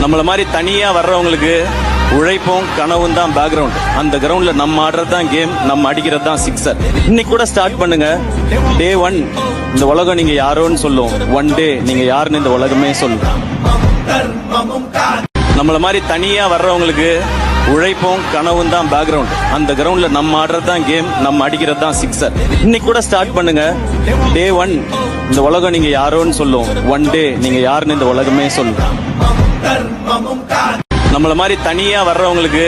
நம்மள மாதிரி தனியா வர்றவங்களுக்கு உழைப்பும் கனவும் தான் பேக்ரவுண்ட். அந்த கிரவுண்ட்ல நம்ம ஆடுறது தான் கேம், நம்ம அடிக்கிறது தான் சிக்ஸர். இன்னைக்கு கூட ஸ்டார்ட் பண்ணுங்க. டே 1 இந்த உலகம் நீங்க யாரோன்னு சொல்லும். ஒன் டே நீங்க யாருன்னு இந்த உலகமே சொல்லும். நம்மள மாதிரி தனியா வர்றவங்களுக்கு உழைப்பும் கனவும் தான் பேக்ரவுண்ட். அந்த கிரவுண்ட்ல நம்ம ஆடுறது தான் கேம், நம்ம அடிக்கிறது தான் சிக்ஸர். இன்னைக்கு கூட ஸ்டார்ட் பண்ணுங்க. டே 1 இந்த உலகம் நீங்க யாரோன்னு சொல்லும். ஒன் டே நீங்க யாருன்னு இந்த உலகமே சொல்லும். நம்மள மாதிரி தனியா வர்றவங்களுக்கு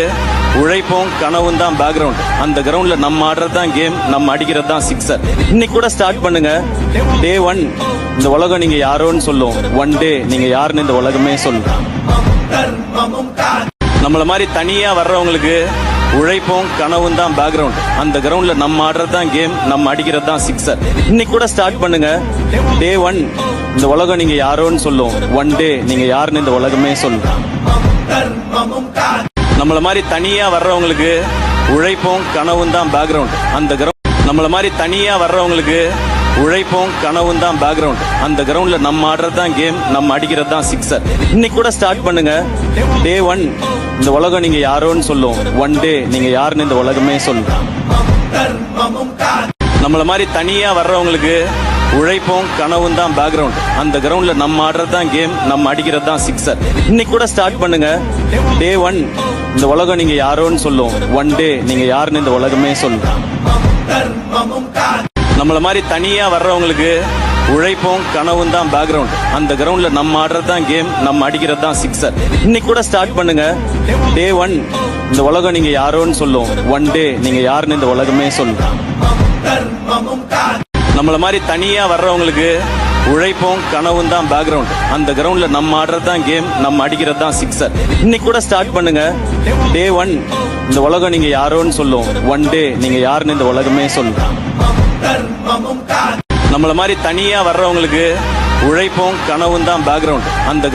உழைப்பும் கனவும் தான் பேக்ரவுண்ட். அந்த கிரவுண்ட்ல நம்ம ஆடுறது தான் கேம், நம்ம அடிக்கிறது தான் சிக்ஸர். இன்னைக்கு கூட ஸ்டார்ட் பண்ணுங்க. டே 1 இந்த உலகம் நீங்க யாரோன்னு சொல்லும். ஒன் டே நீங்க யாருன்னு இந்த உலகமே சொல்லும். நம்மள மாதிரி தனியா வர்றவங்களுக்கு உழைப்பும் கனவும் தான் பேக்ரவுண்ட். அந்த கிரவுண்ட்ல நம்ம ஆடுறது தான் கேம், நம்ம அடிக்கிறது தான் சிக்ஸர். இன்னைக்கு கூட ஸ்டார்ட் பண்ணுங்க. டே 1 இந்த உலகம் நீங்க யாரோன்னு சொல்லும். ஒன் டே நீங்க யாருன்னு இந்த உலகமே சொல்லும். நம்மள மாதிரி தனியா வர்றவங்களுக்கு உழைப்பும் கனவும் தான் பேக்ரவுண்ட். அந்த நம்மள மாதிரி தனியா வர்றவங்களுக்கு உழைப்பும் கனவும் தான் பேக்ரவுண்ட். அந்த கிரவுண்ட்ல நம்ம ஆடுறது தான் கேம், நம்ம அடிக்கிறது தான் சிக்ஸர். இன்னைக்கு கூட ஸ்டார்ட் பண்ணுங்க. டே 1 இந்த உலகம் நீங்க யாரோன்னு சொல்லும். ஒன் டே நீங்க யாருன்னு இந்த உலகமே சொல்லும். நம்மள மாதிரி தனியா வர்றவங்களுக்கு உழைப்பும் கனவும் தான் பேக்ரவுண்ட். அந்த கிரவுண்ட்ல நம்ம ஆடுறது தான் கேம், நம்ம அடிக்கிறது தான் சிக்ஸர். இன்னைக்கு கூட ஸ்டார்ட் பண்ணுங்க. டே 1 இந்த உலகம் நீங்க யாரோன்னு சொல்லும். ஒன் டே நீங்க யாருன்னு இந்த உலகமே சொல்லும். நம்மள மாதிரி தனியா வர்றவங்களுக்கு உழைப்பும் கனவும் தான் பேக்ரவுண்ட். அந்த கிரவுண்ட்ல நம்ம ஆடுறது தான் கேம், நம்ம அடிக்கிறது தான் சிக்ஸர். இன்னைக்கு கூட ஸ்டார்ட் பண்ணுங்க. டே 1 இந்த உலகம் நீங்க யாரோன்னு சொல்லும். ஒன் டே நீங்க யாருன்னு இந்த உலகமே சொல்லும். நம்மள மாதிரி தனியா வர்றவங்களுக்கு உழைப்பும் கனவும் தான் பேக்ரவுண்ட். அந்த கிரவுண்ட்ல நம்ம ஆடுறது தான் கேம், நம்ம அடிக்கிறது தான் சிக்ஸர். இன்னைக்கு கூட ஸ்டார்ட் பண்ணுங்க. டே 1 இந்த உலகம் நீங்க யாரோன்னு சொல்லும். ஒன் டே நீங்க யாருன்னு இந்த உலகமே சொல்லும். நம்மள மாதிரி தனியா வர்றவங்களுக்கு உழைப்பும் கனவும் தான் பேக்ரவுண்ட். அந்த